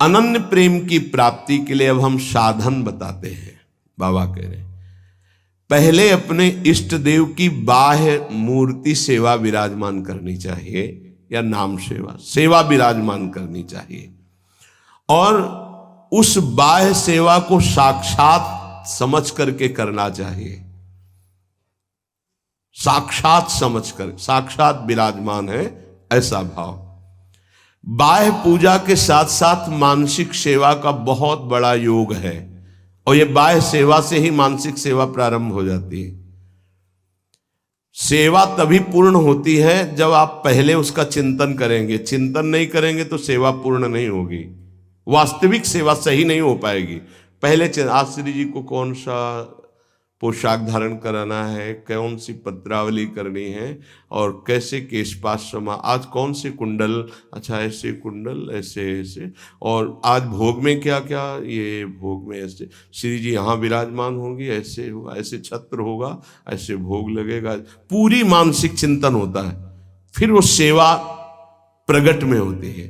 अनन्य प्रेम की प्राप्ति के लिए अब हम साधन बताते हैं। बाबा कह रहे हैं पहले अपने इष्ट देव की बाह्य मूर्ति सेवा विराजमान करनी चाहिए, या नाम सेवा विराजमान करनी चाहिए, और उस बाह्य सेवा को साक्षात समझ करके करना चाहिए। साक्षात समझकर, साक्षात विराजमान है ऐसा भाव। बाह्य पूजा के साथ साथ मानसिक सेवा का बहुत बड़ा योग है, और यह बाह्य सेवा से ही मानसिक सेवा प्रारंभ हो जाती है। सेवा तभी पूर्ण होती है जब आप पहले उसका चिंतन करेंगे। चिंतन नहीं करेंगे तो सेवा पूर्ण नहीं होगी, वास्तविक सेवा सही नहीं हो पाएगी। पहले आज श्री जी को कौन सा पोशाक धारण कराना है, कौन सी पत्रावली करनी है, और कैसे केशपाश समा, आज कौन से कुंडल, अच्छा ऐसे कुंडल, ऐसे ऐसे, और आज भोग में क्या क्या, ये भोग में ऐसे श्री जी यहाँ विराजमान होंगी, ऐसे होगा, ऐसे छत्र होगा, ऐसे भोग लगेगा। पूरी मानसिक चिंतन होता है, फिर वो सेवा प्रगट में होती है।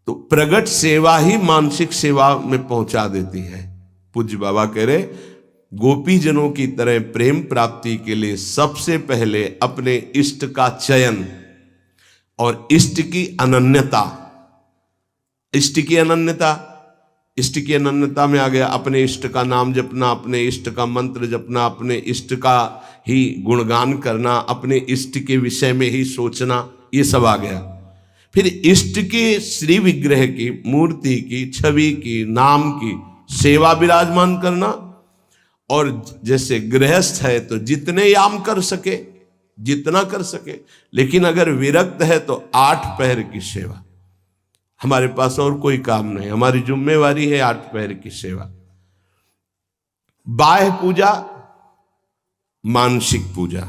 तो प्रगट सेवा ही मानसिक सेवा में पहुंचा देती है। पूज्य बाबा कह रहे गोपीजनों की तरह प्रेम प्राप्ति के लिए सबसे पहले अपने इष्ट का चयन और इष्ट की अनन्यता। इष्ट की अनन्यता, इष्ट की अनन्यता में आ गया अपने इष्ट का नाम जपना, अपने इष्ट का मंत्र जपना, अपने इष्ट का ही गुणगान करना, अपने इष्ट के विषय में ही सोचना, ये सब आ गया। फिर इष्ट के श्री विग्रह की, मूर्ति की, छवि की, नाम की सेवा विराजमान करना। और जैसे गृहस्थ है तो जितने याम कर सके, जितना कर सके, लेकिन अगर विरक्त है तो 8 पहर की सेवा। हमारे पास और कोई काम नहीं, हमारी जिम्मेवारी है 8 पहर की सेवा। बाह्य पूजा, मानसिक पूजा,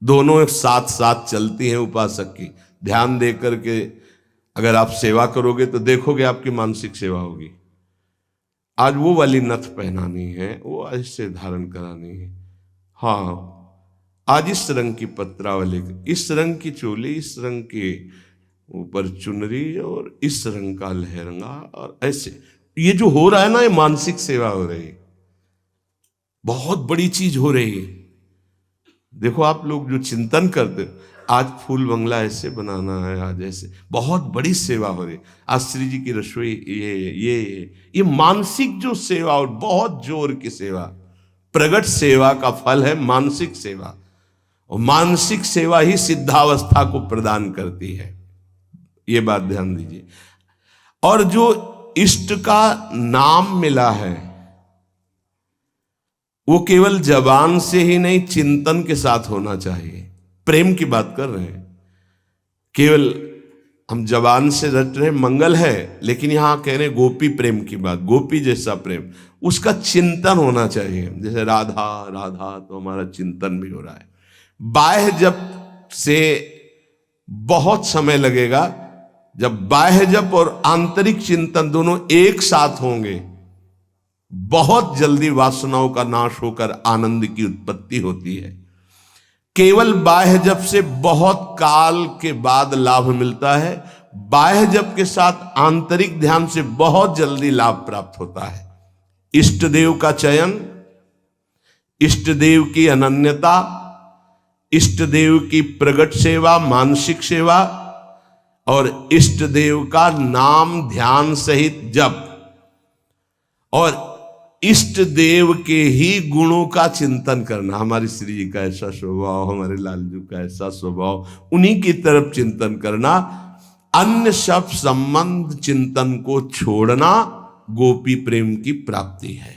दोनों एक साथ साथ चलती हैं उपासक की। ध्यान दे करके अगर आप सेवा करोगे तो देखोगे आपकी मानसिक सेवा होगी। आज वो वाली नथ पहनानी है, वो ऐसे धारण करानी है, हाँ आज इस रंग की पत्रावली, इस रंग की चोली, इस रंग के ऊपर चुनरी, और इस रंग का लहंगा, और ऐसे ये जो हो रहा है ना, ये मानसिक सेवा हो रही है, बहुत बड़ी चीज हो रही है। देखो आप लोग जो चिंतन करते, आज फूल बंगला ऐसे बनाना है, आज ऐसे, बहुत बड़ी सेवा हो रही। आज श्री जी की रसोई, ये मानसिक जो सेवा, और बहुत जोर की सेवा, प्रगट सेवा का फल है मानसिक सेवा, और मानसिक सेवा ही सिद्धावस्था को प्रदान करती है। ये बात ध्यान दीजिए। और जो इष्ट का नाम मिला है वो केवल जबान से ही नहीं, चिंतन के साथ होना चाहिए। प्रेम की बात कर रहे हैं, केवल हम जबान से रट रहे मंगल है, लेकिन यहां कह रहे गोपी प्रेम की बात, गोपी जैसा प्रेम, उसका चिंतन होना चाहिए। जैसे राधा राधा, तो हमारा चिंतन भी हो रहा है। बाह्य जप से बहुत समय लगेगा। जब बाह्य जप और आंतरिक चिंतन दोनों एक साथ होंगे, बहुत जल्दी वासनाओं का नाश होकर आनंद की उत्पत्ति होती है। केवल बाह्य जप से बहुत काल के बाद लाभ मिलता है, बाह्य जप के साथ आंतरिक ध्यान से बहुत जल्दी लाभ प्राप्त होता है। इष्ट देव का चयन, इष्ट देव की अनन्यता, इष्ट देव की प्रगट सेवा, मानसिक सेवा, और इष्ट देव का नाम ध्यान सहित जप, और इष्ट देव के ही गुणों का चिंतन करना। हमारी श्री जी का ऐसा स्वभाव, हमारे लालजू का ऐसा स्वभाव, उन्हीं की तरफ चिंतन करना। अन्य सब संबंध चिंतन को छोड़ना गोपी प्रेम की प्राप्ति है।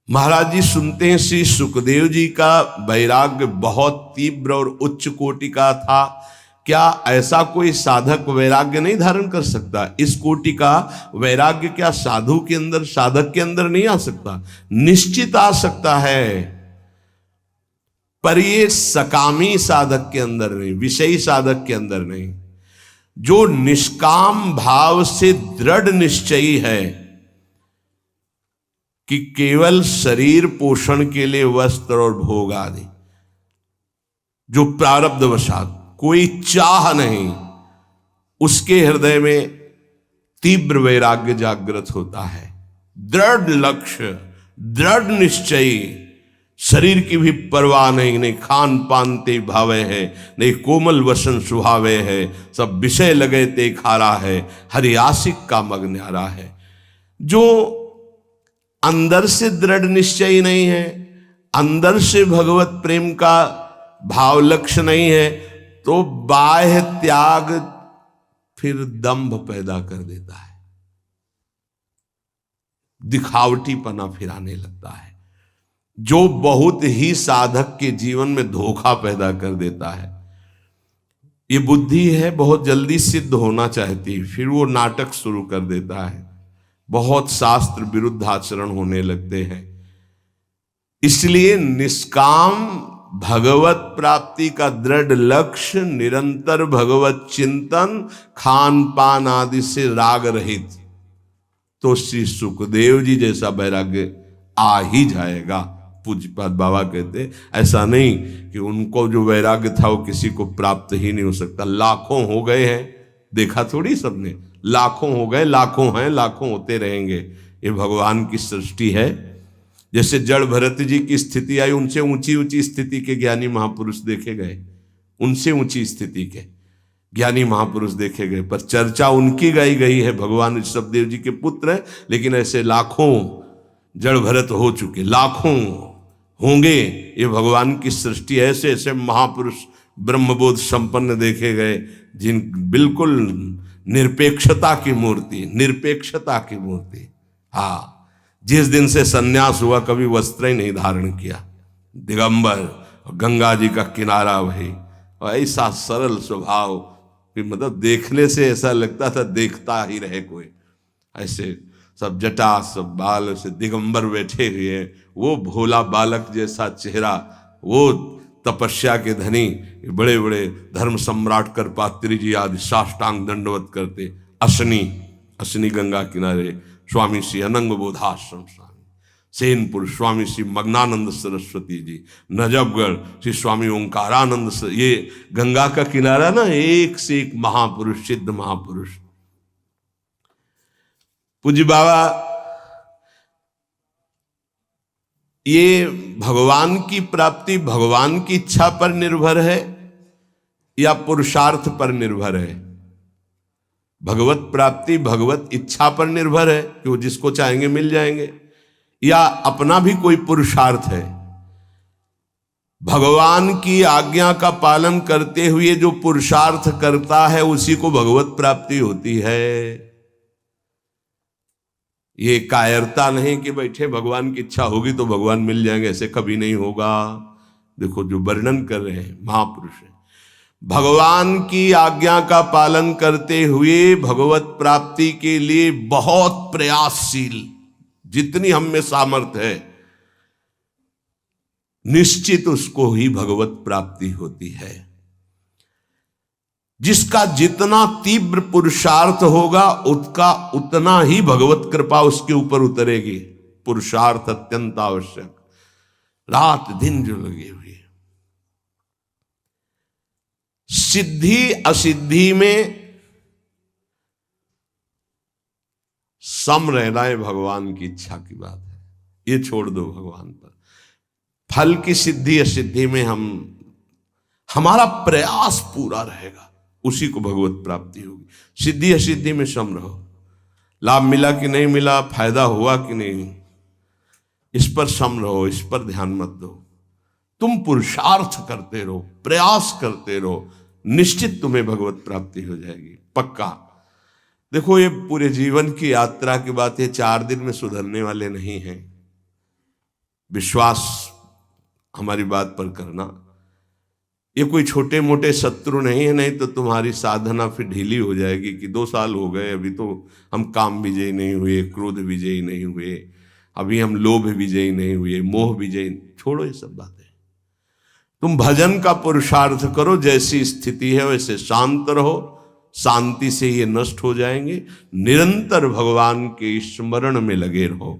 महाराज जी सुनते हैं श्री सुखदेव जी का वैराग्य बहुत तीव्र और उच्च कोटि का था। क्या ऐसा कोई साधक वैराग्य नहीं धारण कर सकता? इस कोटि का वैराग्य क्या साधु के अंदर, साधक के अंदर नहीं आ सकता? निश्चित आ सकता है, पर ये सकामी साधक के अंदर नहीं, विषयी साधक के अंदर नहीं। जो निष्काम भाव से दृढ़ निश्चयी है कि केवल शरीर पोषण के लिए वस्त्र और भोग आदि, जो प्रारब्धवशात, कोई चाह नहीं, उसके हृदय में तीव्र वैराग्य जागृत होता है। दृढ़ लक्ष्य, दृढ़ निश्चयी, शरीर की भी परवाह नहीं, नहीं खान पान ते भावे है, नहीं कोमल वसन सुहावे है, सब विषय लगे ते खारा है, हरि आशिक का मग न्यारा है। जो अंदर से दृढ़ निश्चयी नहीं है, अंदर से भगवत प्रेम का भाव लक्ष्य नहीं है, तो बाह्य त्याग फिर दंभ पैदा कर देता है, दिखावटीपना फिर आने लगता है, जो बहुत ही साधक के जीवन में धोखा पैदा कर देता है। ये बुद्धि है बहुत जल्दी सिद्ध होना चाहती, फिर वो नाटक शुरू कर देता है, बहुत शास्त्र विरुद्ध आचरण होने लगते हैं। इसलिए निष्काम भगवत प्राप्ति का दृढ़ लक्ष्य, निरंतर भगवत चिंतन, खान पान आदि से राग रहित, तो श्री सुखदेव जी जैसा वैराग्य आ ही जाएगा। पूज्यपाद बाबा कहते ऐसा नहीं कि उनको जो वैराग्य था वो किसी को प्राप्त ही नहीं हो सकता। लाखों हो गए हैं, देखा थोड़ी सबने, लाखों हो गए, लाखों हैं, लाखों होते रहेंगे। ये भगवान की सृष्टि है। जैसे जड़ भरत जी की स्थिति आई, उनसे ऊंची ऊंची स्थिति के ज्ञानी महापुरुष देखे गए, उनसे ऊंची स्थिति के ज्ञानी महापुरुष देखे गए, पर चर्चा उनकी गाई गई है। भगवान ऋषभदेव जी के पुत्र हैं, लेकिन ऐसे लाखों जड़ भरत हो चुके, लाखों होंगे। ये भगवान की सृष्टि, ऐसे ऐसे महापुरुष ब्रह्मबोध संपन्न देखे गए, जिन बिल्कुल निरपेक्षता की मूर्ति, निरपेक्षता की मूर्ति। हाँ, जिस दिन से सन्यास हुआ कभी वस्त्र ही नहीं धारण किया, दिगंबर, गंगा जी का किनारा वही, और ऐसा सरल स्वभाव कि मतलब देखने से ऐसा लगता था देखता ही रहे कोई। ऐसे सब जटा, सब बाल से दिगंबर बैठे हुए, वो भोला बालक जैसा चेहरा, वो तपस्या के धनी, बड़े बड़े धर्म सम्राट करपात्री जी आदि साष्टांग दंडवत करते। असनी गंगा किनारे स्वामी श्री अनंग बोधाश्रम स्वामी, सेनपुर स्वामी श्री मग्नानंद सरस्वती जी, नजफगढ़ श्री स्वामी ओंकारानंद, ये गंगा का किनारा ना, एक से एक महापुरुष, सिद्ध महापुरुष। पूज्य बाबा, ये भगवान की प्राप्ति भगवान की इच्छा पर निर्भर है या पुरुषार्थ पर निर्भर है? भगवत प्राप्ति भगवत इच्छा पर निर्भर है कि वो जिसको चाहेंगे मिल जाएंगे, या अपना भी कोई पुरुषार्थ है? भगवान की आज्ञा का पालन करते हुए जो पुरुषार्थ करता है उसी को भगवत प्राप्ति होती है। ये कायरता नहीं कि बैठे भगवान की इच्छा होगी तो भगवान मिल जाएंगे, ऐसे कभी नहीं होगा। देखो जो वर्णन कर रहे हैं महापुरुष है, भगवान की आज्ञा का पालन करते हुए भगवत प्राप्ति के लिए बहुत प्रयासशील, जितनी हम में सामर्थ्य है, निश्चित उसको ही भगवत प्राप्ति होती है। जिसका जितना तीव्र पुरुषार्थ होगा उसका उतना ही भगवत कृपा उसके ऊपर उतरेगी। पुरुषार्थ अत्यंत आवश्यक, रात दिन जो लगे हुए। सिद्धि असिद्धि में सम रहना है भगवान की इच्छा की बात है, ये छोड़ दो भगवान पर। फल की सिद्धि असिद्धि में हमारा प्रयास पूरा रहेगा, उसी को भगवत प्राप्ति होगी। सिद्धि असिद्धि में सम रहो, लाभ मिला कि नहीं मिला, फायदा हुआ कि नहीं, इस पर सम रहो, इस पर ध्यान मत दो। तुम पुरुषार्थ करते रहो, प्रयास करते रहो, निश्चित तुम्हें भगवत प्राप्ति हो जाएगी, पक्का। देखो ये पूरे जीवन की यात्रा की बात है, 4 दिन में सुधरने वाले नहीं हैं। विश्वास हमारी बात पर करना, ये कोई छोटे मोटे शत्रु नहीं है, नहीं तो तुम्हारी साधना फिर ढीली हो जाएगी कि 2 साल हो गए, अभी तो हम काम विजयी नहीं हुए, क्रोध विजयी नहीं हुए, अभी हम लोभ विजयी नहीं हुए, मोह विजयी। छोड़ो ये सब बातें, तुम भजन का पुरुषार्थ करो, जैसी स्थिति है वैसे शांत रहो, शांति से ये नष्ट हो जाएंगे। निरंतर भगवान के स्मरण में लगे रहो।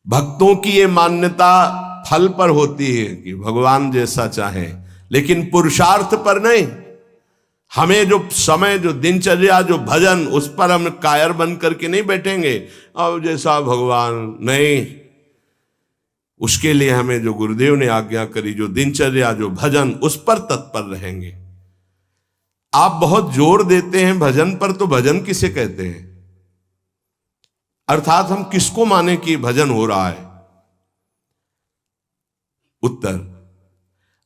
भक्तों की ये मान्यता फल पर होती है कि भगवान जैसा चाहे, लेकिन पुरुषार्थ पर नहीं। हमें जो समय, जो दिनचर्या, जो भजन, उस पर हम कायर बन करके नहीं बैठेंगे अब जैसा भगवान, नहीं। उसके लिए हमें जो गुरुदेव ने आज्ञा करी, जो दिनचर्या, जो भजन, उस पर तत्पर रहेंगे। आप बहुत जोर देते हैं भजन पर, तो भजन किसे कहते हैं? अर्थात हम किसको माने कि भजन हो रहा है? उत्तर,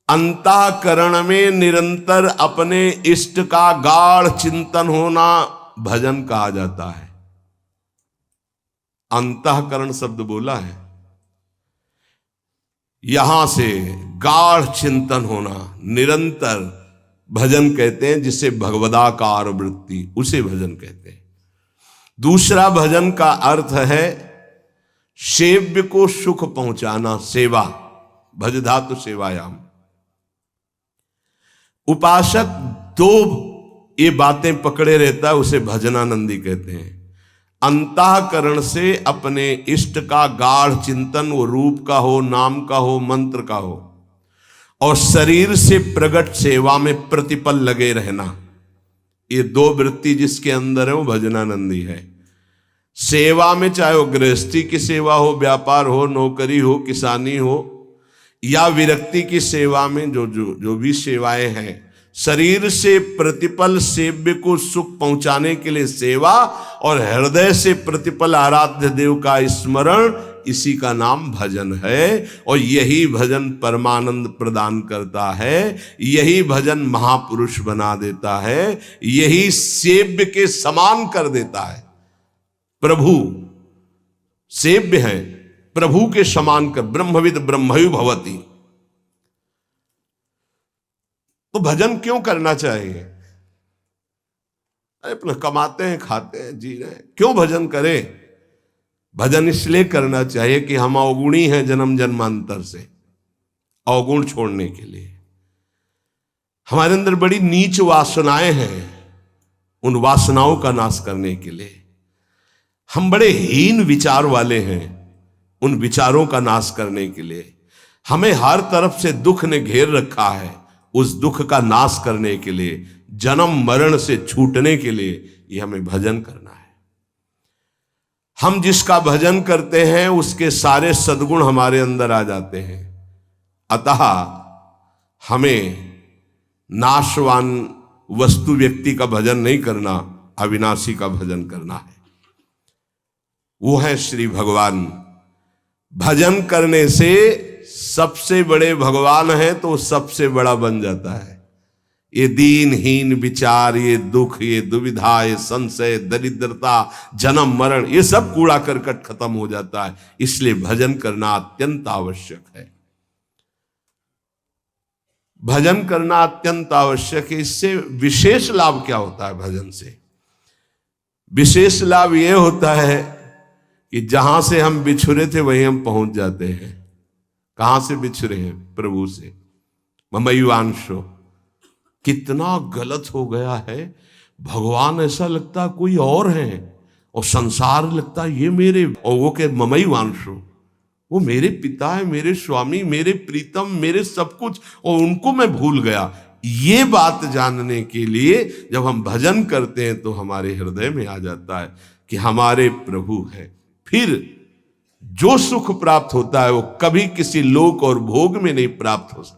अंतःकरण में निरंतर अपने इष्ट का गाढ़ चिंतन होना भजन कहा जाता है। अंतःकरण शब्द बोला है, यहां से गाढ़ चिंतन होना, निरंतर भजन कहते हैं, जिसे भगवदाकार वृत्ति, उसे भजन कहते हैं। दूसरा भजन का अर्थ है सेव्य को सुख पहुंचाना, सेवा, भज धातु सेवायाम। उपासक दो ये बातें पकड़े रहता है, उसे भजनानंदी कहते हैं। अंतःकरण से अपने इष्ट का गाढ़ चिंतन, वो रूप का हो, नाम का हो, मंत्र का हो, और शरीर से प्रकट सेवा में प्रतिपल लगे रहना, ये दो वृत्ति जिसके अंदर है वो भजनानंदी है। सेवा में चाहे वो गृहस्थी की सेवा हो, व्यापार हो, नौकरी हो, किसानी हो, या विरक्ति की सेवा में जो भी सेवाएं हैं, शरीर से प्रतिपल सेव्य को सुख पहुंचाने के लिए सेवा, और हृदय से प्रतिपल आराध्य देव का स्मरण, इसी का नाम भजन है। और यही भजन परमानंद प्रदान करता है, यही भजन महापुरुष बना देता है, यही सेव्य के समान कर देता है। प्रभु सेव्य है, प्रभु के समान कर, ब्रह्मविद ब्रह्मयु भवति। तो भजन क्यों करना चाहिए? अपना कमाते हैं, खाते हैं, जी रहे हैं, क्यों भजन करें? भजन इसलिए करना चाहिए कि हम अवगुणी हैं जन्म जन्मांतर से, अवगुण छोड़ने के लिए। हमारे अंदर बड़ी नीच वासनाएं हैं, उन वासनाओं का नाश करने के लिए। हम बड़े हीन विचार वाले हैं, उन विचारों का नाश करने के लिए। हमें हर तरफ से दुख ने घेर रखा है, उस दुख का नाश करने के लिए, जन्म मरण से छूटने के लिए ये हमें भजन करना है। हम जिसका भजन करते हैं उसके सारे सद्गुण हमारे अंदर आ जाते हैं। अतः हमें नाशवान वस्तु व्यक्ति का भजन नहीं करना, अविनाशी का भजन करना है। वो है श्री भगवान। भजन करने से सबसे बड़े भगवान है तो सबसे बड़ा बन जाता है। ये दीनहीन विचार, ये दुख, ये दुविधा, ये संशय, दरिद्रता, जन्म मरण, ये सब कूड़ा करकट खत्म हो जाता है। इसलिए भजन करना अत्यंत आवश्यक है। भजन करना अत्यंत आवश्यक है। इससे विशेष लाभ क्या होता है? भजन से विशेष लाभ यह होता है कि जहां से हम बिछुरे थे वहीं हम पहुंच जाते हैं। कहां से बिछुरे हैं? प्रभु से। ममैवांशो, कितना गलत हो गया है। भगवान ऐसा लगता है कोई और है, और संसार लगता है ये मेरे, और वो के ममैवांशो, वो मेरे पिता है, मेरे स्वामी, मेरे प्रीतम, मेरे सब कुछ, और उनको मैं भूल गया। ये बात जानने के लिए जब हम भजन करते हैं तो हमारे हृदय में आ जाता है कि हमारे प्रभु है। फिर जो सुख प्राप्त होता है वो कभी किसी लोक और भोग में नहीं प्राप्त हो सकता।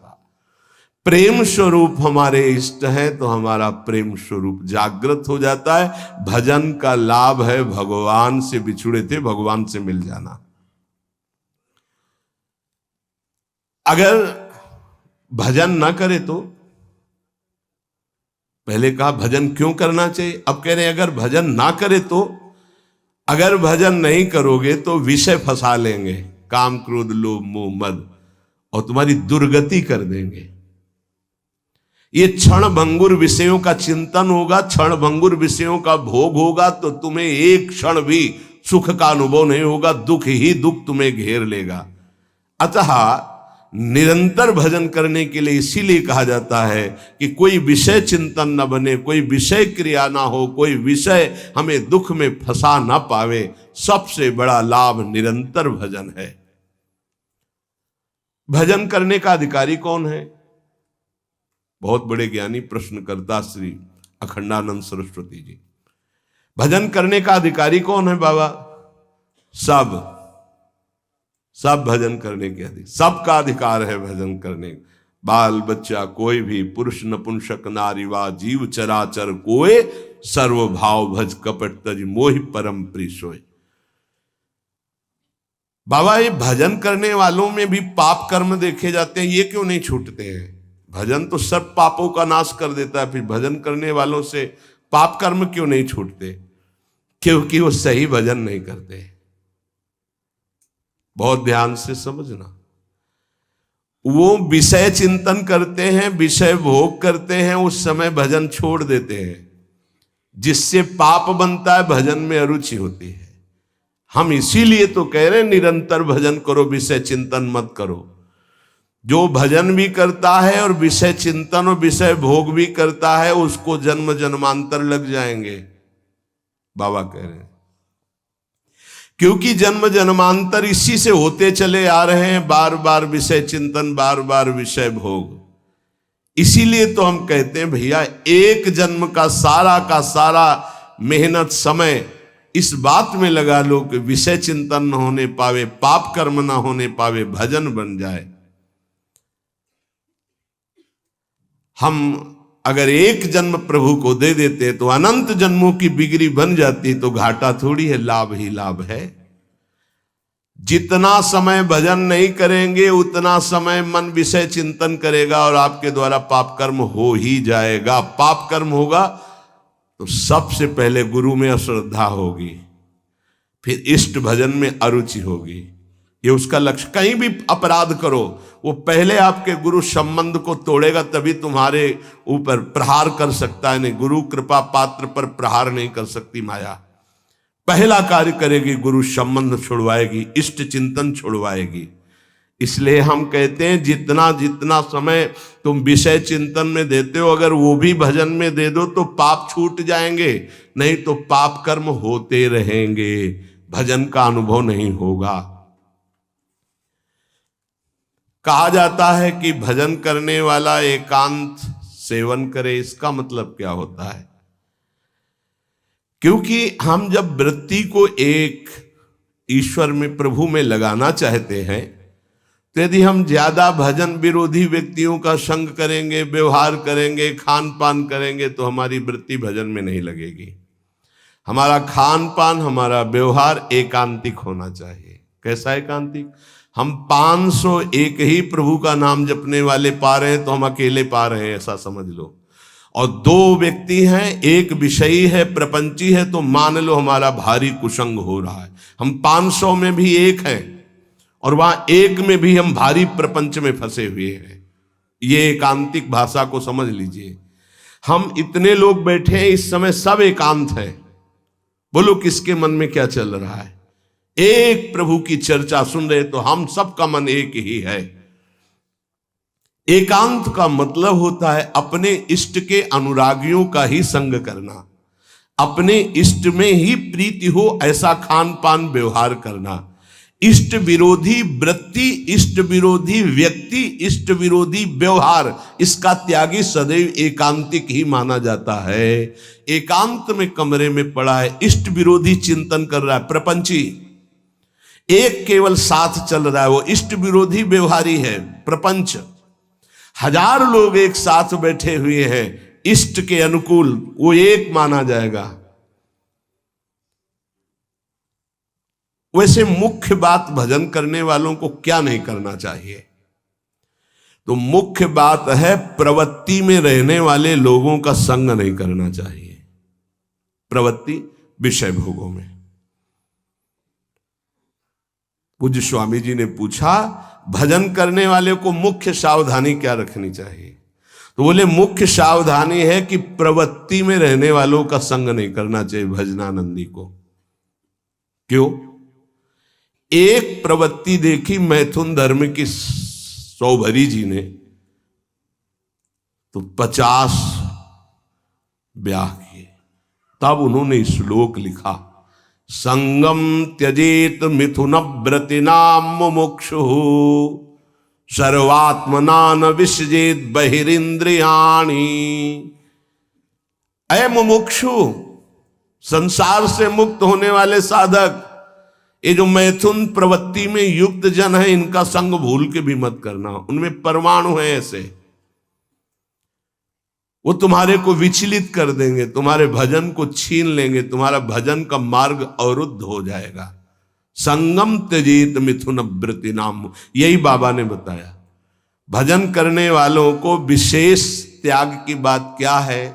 प्रेम स्वरूप हमारे इष्ट है तो हमारा प्रेम स्वरूप जागृत हो जाता है। भजन का लाभ है भगवान से बिछुड़े थे भगवान से मिल जाना। अगर भजन ना करे तो, पहले कहा भजन क्यों करना चाहिए, अब कह रहे हैं अगर भजन ना करे तो, अगर भजन नहीं करोगे तो विषय फंसा लेंगे, काम क्रोध लोभ मोह मद, और तुम्हारी दुर्गति कर देंगे। ये क्षण भंगुर विषयों का चिंतन होगा, क्षण भंगुर विषयों का भोग होगा, तो तुम्हें एक क्षण भी सुख का अनुभव नहीं होगा, दुख ही दुख तुम्हें घेर लेगा। अतः निरंतर भजन करने के लिए इसीलिए कहा जाता है कि कोई विषय चिंतन न बने, कोई विषय क्रिया ना हो, कोई विषय हमें दुख में फंसा ना पावे। सबसे बड़ा लाभ निरंतर भजन है। भजन करने का अधिकारी कौन है? बहुत बड़े ज्ञानी प्रश्नकर्ता श्री अखंडानंद सरस्वती जी। भजन करने का अधिकारी कौन है बाबा? सब भजन करने के अधिकार, सबका अधिकार है भजन करने। बाल बच्चा कोई भी, पुरुष नपुंसक नारीवा, जीव चराचर कोय, सर्व भाव भज कपट तज मोहि परम प्रिय सोय। बाबा ये भजन करने वालों में भी पाप कर्म देखे जाते हैं, ये क्यों नहीं छूटते हैं? भजन तो सब पापों का नाश कर देता है, फिर भजन करने वालों से पाप कर्म क्यों नहीं छूटते? क्योंकि वो सही भजन नहीं करते। बहुत ध्यान से समझना, वो विषय चिंतन करते हैं, विषय भोग करते हैं, उस समय भजन छोड़ देते हैं, जिससे पाप बनता है, भजन में अरुचि होती है। हम इसीलिए तो कह रहे हैं निरंतर भजन करो, विषय चिंतन मत करो। जो भजन भी करता है और विषय चिंतन और विषय भोग भी करता है, उसको जन्म जन्मांतर लग जाएंगे, बाबा कह रहे हैं। क्योंकि जन्म जन्मांतर इसी से होते चले आ रहे हैं, बार बार विषय चिंतन, बार बार विषय भोग। इसीलिए तो हम कहते हैं भैया, एक जन्म का सारा मेहनत समय इस बात में लगा लो कि विषय चिंतन न होने पावे, पाप कर्म न होने पावे, भजन बन जाए। हम अगर एक जन्म प्रभु को दे देते तो अनंत जन्मों की बिगड़ी बन जाती, तो घाटा थोड़ी है, लाभ ही लाभ है। जितना समय भजन नहीं करेंगे उतना समय मन विषय चिंतन करेगा और आपके द्वारा पाप कर्म हो ही जाएगा। पाप कर्म होगा तो सबसे पहले गुरु में अश्रद्धा होगी, फिर इष्ट भजन में अरुचि होगी। ये उसका लक्ष्य। कहीं भी अपराध करो, वो पहले आपके गुरु संबंध को तोड़ेगा, तभी तुम्हारे ऊपर प्रहार कर सकता है। नहीं, गुरु कृपा पात्र पर प्रहार नहीं कर सकती माया। पहला कार्य करेगी, गुरु संबंध छुड़वाएगी, इष्ट चिंतन छुड़वाएगी। इसलिए हम कहते हैं जितना जितना समय तुम विषय चिंतन में देते हो, अगर वो भी भजन में दे दो तो पाप छूट जाएंगे, नहीं तो पाप कर्म होते रहेंगे, भजन का अनुभव नहीं होगा। कहा जाता है कि भजन करने वाला एकांत सेवन करे। इसका मतलब क्या होता है? क्योंकि हम जब वृत्ति को एक ईश्वर में, प्रभु में लगाना चाहते हैं, तो यदि हम ज्यादा भजन विरोधी व्यक्तियों का संग करेंगे, व्यवहार करेंगे, खान पान करेंगे, तो हमारी वृत्ति भजन में नहीं लगेगी। हमारा खान पान, हमारा व्यवहार एकांतिक होना चाहिए। कैसा एकांतिक? हम 501 ही प्रभु का नाम जपने वाले पा रहे हैं तो हम अकेले पा रहे हैं, ऐसा समझ लो। और 2 व्यक्ति हैं, एक विषयी है, प्रपंची है, तो मान लो हमारा भारी कुसंग हो रहा है। हम 500 में भी एक हैं और वहां एक में भी हम भारी प्रपंच में फंसे हुए हैं। ये एकांतिक भाषा को समझ लीजिए। हम इतने लोग बैठे हैं इस समय, सब एकांत हैं। बोलो किसके मन में क्या चल रहा है? एक प्रभु की चर्चा सुन रहे तो हम सबका मन एक ही है। एकांत का मतलब होता है अपने इष्ट के अनुरागियों का ही संग करना, अपने इष्ट में ही प्रीति हो ऐसा खान पान व्यवहार करना। इष्ट विरोधी वृत्ति, इष्ट विरोधी व्यक्ति, इष्ट विरोधी व्यवहार, इसका त्यागी सदैव एकांतिक ही माना जाता है। एकांत में कमरे में पड़ा है, इष्ट विरोधी चिंतन कर रहा है, प्रपंची एक केवल साथ चल रहा है, वो इष्ट विरोधी व्यवहारी है, प्रपंच। 1000 लोग एक साथ बैठे हुए हैं इष्ट के अनुकूल, वो एक माना जाएगा। वैसे मुख्य बात भजन करने वालों को क्या नहीं करना चाहिए? तो मुख्य बात है प्रवृत्ति में रहने वाले लोगों का संग नहीं करना चाहिए। प्रवृत्ति विषय भोगों में। पूज्य स्वामी जी ने पूछा भजन करने वाले को मुख्य सावधानी क्या रखनी चाहिए? तो बोले मुख्य सावधानी है कि प्रवृत्ति में रहने वालों का संग नहीं करना चाहिए भजनानंदी को। क्यों? एक प्रवृत्ति देखी मैथुन धर्म की सौभरी जी ने, तो 50 ब्याह किए। तब उन्होंने श्लोक लिखा, संगम त्यजेत मिथुन व्रतिनाम मुमुक्षु सर्वात्मना न विसजेत बहिरिंद्रियाणि। अय मुमुक्षु, संसार से मुक्त होने वाले साधक, ये जो मैथुन प्रवृत्ति में युक्त जन है, इनका संग भूल के भी मत करना। उनमें परमाणु है ऐसे, वो तुम्हारे को विचलित कर देंगे, तुम्हारे भजन को छीन लेंगे, तुम्हारा भजन का मार्ग अवरुद्ध हो जाएगा। संगम त्यजेत मिथुन वृत्ति नाम, यही बाबा ने बताया। भजन करने वालों को विशेष त्याग की बात क्या है,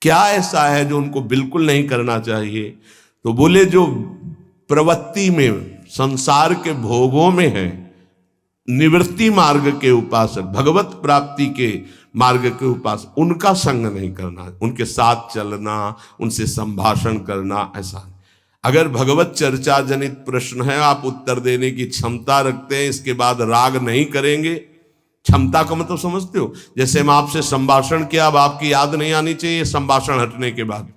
क्या ऐसा है जो उनको बिल्कुल नहीं करना चाहिए? तो बोले जो प्रवृत्ति में, संसार के भोगों में है, निवृत्ति मार्ग के उपासक, भगवत प्राप्ति के मार्ग के उपासक, उनका संग नहीं करना, उनके साथ चलना, उनसे संभाषण करना, ऐसा। अगर भगवत चर्चा जनित प्रश्न है, आप उत्तर देने की क्षमता रखते हैं, इसके बाद राग नहीं करेंगे। क्षमता का मतलब समझते हो? जैसे हम आपसे संभाषण किया, अब आपकी याद नहीं आनी चाहिए संभाषण हटने के बाद।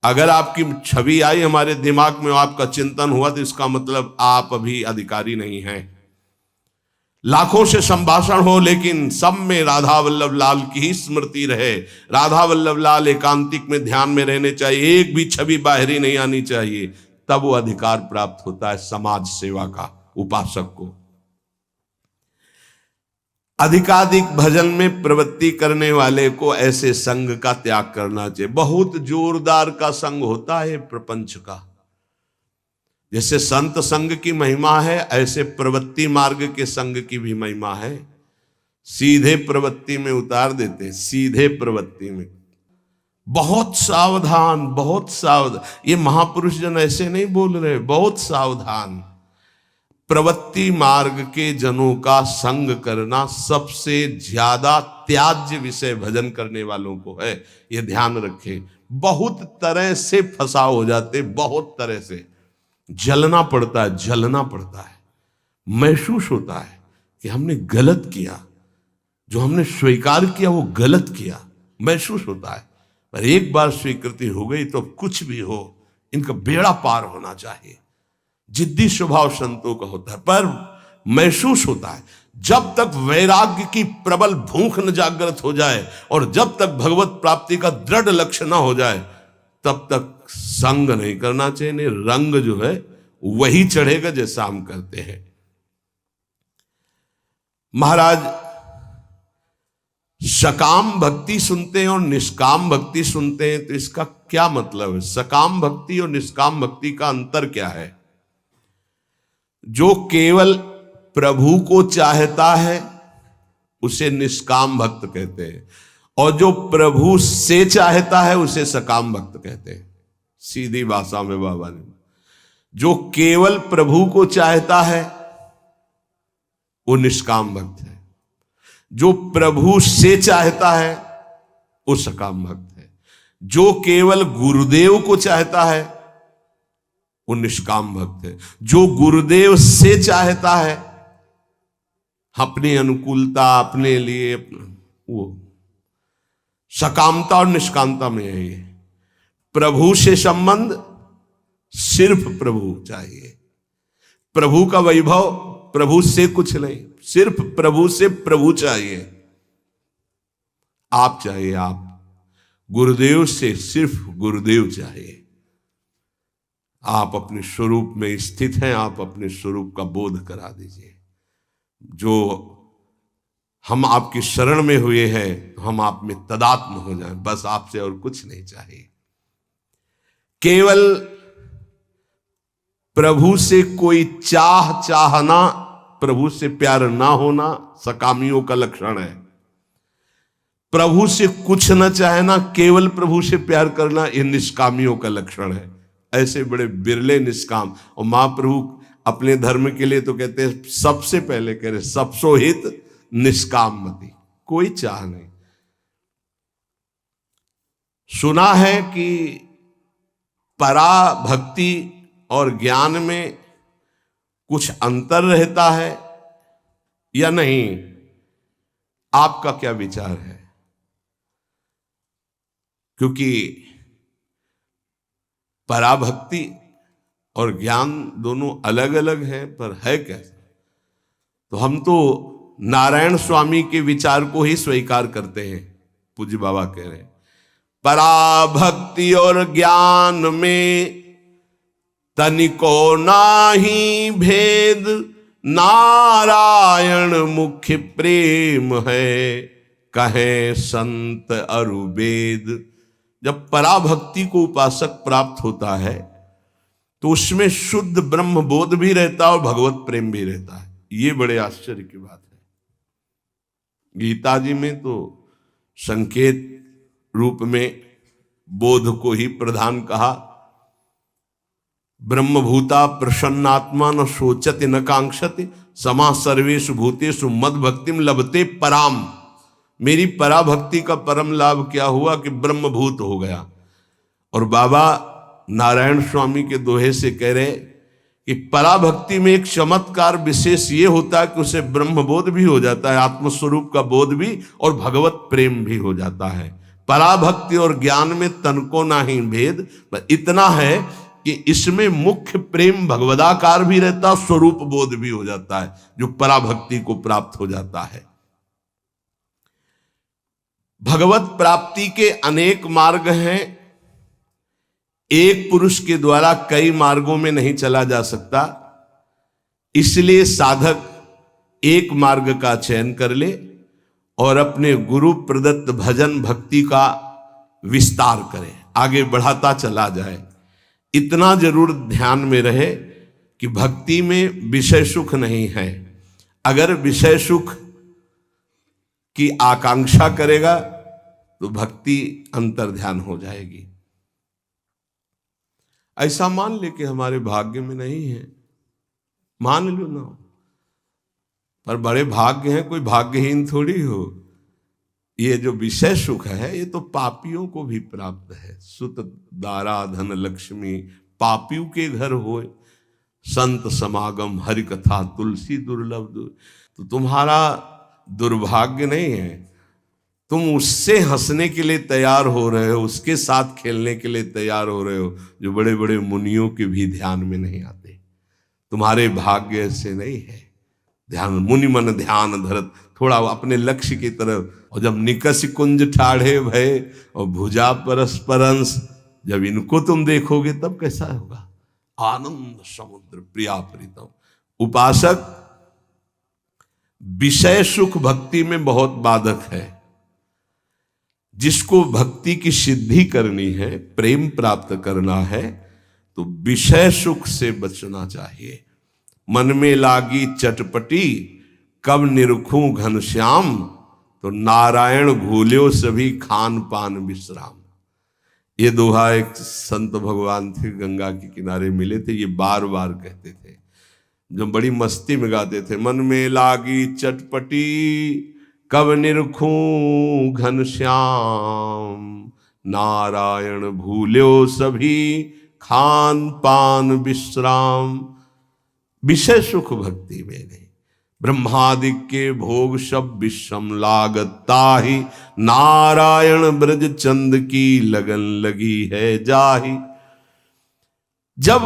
अगर आपकी छवि आई हमारे दिमाग में, आपका चिंतन हुआ, तो इसका मतलब आप अभी अधिकारी नहीं हैं। लाखों से संभाषण हो, लेकिन सब में राधा वल्लभ लाल की ही स्मृति रहे। राधा वल्लभ लाल एकांतिक में ध्यान में रहने चाहिए, एक भी छवि बाहरी नहीं आनी चाहिए, तब वो अधिकार प्राप्त होता है समाज सेवा का उपासक को। अधिकाधिक भजन में प्रवृत्ति करने वाले को ऐसे संग का त्याग करना चाहिए। बहुत जोरदार का संग होता है प्रपंच का। जैसे संत संग की महिमा है, ऐसे प्रवृत्ति मार्ग के संग की भी महिमा है। सीधे प्रवृत्ति में उतार देते हैं, सीधे प्रवृत्ति में। बहुत सावधान, बहुत सावधान। ये महापुरुष जन ऐसे नहीं बोल रहे, बहुत सावधान। प्रवृत्ति मार्ग के जनों का संग करना सबसे ज्यादा त्याज्य विषय भजन करने वालों को है, ये ध्यान रखें। बहुत तरह से फंसाव हो जाते, बहुत तरह से जलना पड़ता है, जलना पड़ता है। महसूस होता है कि हमने गलत किया, जो हमने स्वीकार किया वो गलत किया, महसूस होता है। पर एक बार स्वीकृति हो गई तो कुछ भी हो, इनका बेड़ा पार होना चाहिए। जिद्दी स्वभाव संतों का होता है, पर महसूस होता है। जब तक वैराग्य की प्रबल भूख न जागृत हो जाए और जब तक भगवत प्राप्ति का दृढ़ लक्ष्य न हो जाए, तब तक संग नहीं करना चाहिए। नहीं, रंग जो है वही चढ़ेगा जैसा हम करते हैं। महाराज सकाम भक्ति सुनते हैं और निष्काम भक्ति सुनते हैं, तो इसका क्या मतलब है? सकाम भक्ति और निष्काम भक्ति का अंतर क्या है? जो केवल प्रभु को चाहता है उसे निष्काम भक्त कहते हैं, और जो प्रभु से चाहता है उसे सकाम भक्त कहते हैं। सीधी भाषा में बाबा ने, जो केवल प्रभु को चाहता है वो निष्काम भक्त है, जो प्रभु से चाहता है वो सकाम भक्त है, जो केवल गुरुदेव को चाहता है वो निष्काम भक्त है, जो गुरुदेव से चाहता है अपनी अनुकूलता, अपने लिए, वो सकामता और निष्कामता में है। ये प्रभु से संबंध सिर्फ प्रभु चाहिए, प्रभु का वैभव, प्रभु से कुछ नहीं, सिर्फ प्रभु से प्रभु चाहिए। आप चाहिए, आप गुरुदेव से सिर्फ गुरुदेव चाहिए। आप अपने स्वरूप में स्थित हैं, आप अपने स्वरूप का बोध करा दीजिए। जो हम आपकी शरण में हुए हैं, हम आप में तदात्म हो जाएं, बस आपसे और कुछ नहीं चाहिए। केवल प्रभु से कोई चाहना, प्रभु से प्यार ना होना सकामियों का लक्षण है। प्रभु से कुछ न चाहना, केवल प्रभु से प्यार करना, यह निष्कामियों का लक्षण है। ऐसे बड़े बिरले निष्काम। और महाप्रभु अपने धर्म के लिए तो कहते हैं, सबसे पहले कह रहे सबसो हित निष्काम मति, कोई चाह नहीं। सुना है कि परा भक्ति और ज्ञान में कुछ अंतर रहता है या नहीं? आपका क्या विचार है? क्योंकि पराभक्ति और ज्ञान दोनों अलग अलग है, पर है कैसा? तो हम तो नारायण स्वामी के विचार को ही स्वीकार करते हैं। पूज्य बाबा कह रहे हैं पराभक्ति और ज्ञान में तनिको नाही भेद, नारायण मुख्य प्रेम है, कहे संत अरु वेद। जब पराभक्ति को उपासक प्राप्त होता है तो उसमें शुद्ध ब्रह्म बोध भी रहता है और भगवत प्रेम भी रहता है। ये बड़े आश्चर्य की बात है। गीता जी में तो संकेत रूप में बोध को ही प्रधान कहा। ब्रह्मभूता प्रसन्नात्मा न शोचति न कांक्षति, समा सर्वेषु भूतेषु मद भक्तिम लभते पराम। मेरी पराभक्ति का परम लाभ क्या हुआ कि ब्रह्मभूत हो गया। और बाबा नारायण स्वामी के दोहे से कह रहे कि पराभक्ति में एक चमत्कार विशेष ये होता है कि उसे ब्रह्मबोध भी हो जाता है, आत्मस्वरूप का बोध भी, और भगवत प्रेम भी हो जाता है। पराभक्ति और ज्ञान में तनको नाही भेद, इतना है कि इसमें मुख्य प्रेम भगवदाकार भी रहता, स्वरूप बोध भी हो जाता है, जो पराभक्ति को प्राप्त हो जाता है। भगवत प्राप्ति के अनेक मार्ग हैं। एक पुरुष के द्वारा कई मार्गों में नहीं चला जा सकता, इसलिए साधक एक मार्ग का चयन कर ले और अपने गुरु प्रदत्त भजन भक्ति का विस्तार करे, आगे बढ़ाता चला जाए। इतना जरूर ध्यान में रहे कि भक्ति में विषय सुख नहीं है। अगर विषय सुख की आकांक्षा करेगा तो भक्ति अंतर्ध्यान हो जाएगी। ऐसा मान ले कि हमारे भाग्य में नहीं है, मान लो ना, पर बड़े भाग्य हैं, कोई भाग्यहीन थोड़ी हो। ये जो विषय सुख है ये तो पापियों को भी प्राप्त है। सुत दारा धन लक्ष्मी पापियों के घर होए, संत समागम हरि कथा तुलसी दुर्लभ तो तुम्हारा दुर्भाग्य नहीं है, तुम उससे हंसने के लिए तैयार हो रहे हो, उसके साथ खेलने के लिए तैयार हो रहे हो जो बड़े बड़े मुनियों के भी ध्यान में नहीं आते। तुम्हारे भाग्य से नहीं है। ध्यान मुनि मन ध्यान धरत, थोड़ा अपने लक्ष्य की तरफ। और जब निकस कुंज ठाढ़े भय और भुजा परस्परंस, जब इनको तुम देखोगे तब कैसा होगा? आनंद समुद्र प्रिया प्रीतम। उपासक विषय सुख भक्ति में बहुत बाधक है। जिसको भक्ति की सिद्धि करनी है, प्रेम प्राप्त करना है, तो विषय सुख से बचना चाहिए। मन में लागी चटपटी कब निरखूं घनश्याम, तो नारायण भूल्यो सभी खान पान विश्राम। ये दोहा एक संत भगवान थे, गंगा के किनारे मिले थे, ये बार बार कहते थे, जो बड़ी मस्ती में गाते थे। मन में लागी चटपटी कब निरखूं घनश्याम, नारायण भूल्यो सभी खान पान विश्राम। विषय सुख भक्ति में नहीं। ब्रह्मादि के भोग सब विषम लागता ही, नारायण ब्रज चंद की लगन लगी है जाही। जब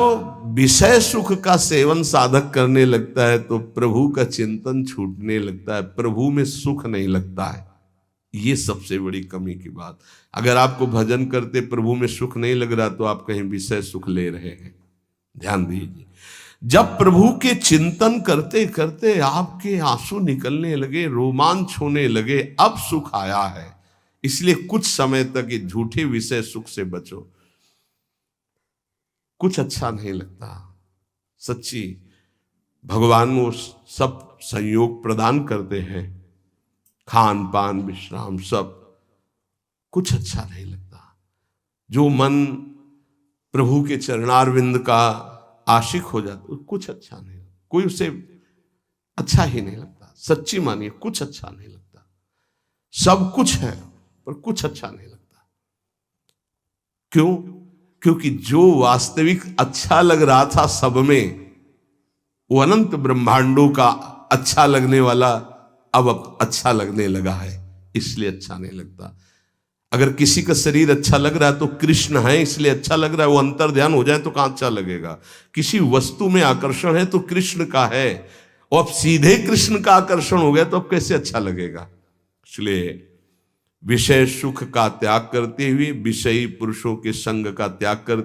विषय सुख का सेवन साधक करने लगता है तो प्रभु का चिंतन छूटने लगता है, प्रभु में सुख नहीं लगता है। ये सबसे बड़ी कमी की बात। अगर आपको भजन करते प्रभु में सुख नहीं लग रहा तो आप कहीं विषय सुख ले रहे हैं। ध्यान दीजिए, जब प्रभु के चिंतन करते करते आपके आंसू निकलने लगे, रोमांच होने लगे, अब सुख आया है। इसलिए कुछ समय तक ये झूठे विषय सुख से बचो। कुछ अच्छा नहीं लगता। सच्ची भगवान वो सब संयोग प्रदान करते हैं, खान पान विश्राम सब, कुछ अच्छा नहीं लगता। जो मन प्रभु के चरणारविंद का आशिक हो जाता, कुछ अच्छा नहीं, कोई उसे अच्छा ही नहीं लगता। सच्ची मानिए, कुछ अच्छा नहीं लगता। सब कुछ है पर कुछ अच्छा नहीं लगता। क्यों? क्योंकि जो वास्तविक अच्छा लग रहा था सब में, वो अनंत ब्रह्मांडों का अच्छा लगने वाला अब अच्छा लगने लगा है, इसलिए अच्छा नहीं लगता। अगर किसी का शरीर अच्छा लग रहा है तो कृष्ण है इसलिए अच्छा लग रहा है, वो अंतर ध्यान हो जाए तो कहां अच्छा लगेगा। किसी वस्तु में आकर्षण है तो कृष्ण का है, और अब सीधे कृष्ण का आकर्षण हो गया तो अब कैसे अच्छा लगेगा। इसलिए विषय सुख का त्याग करते हुए विषयी पुरुषों के संग का त्याग करते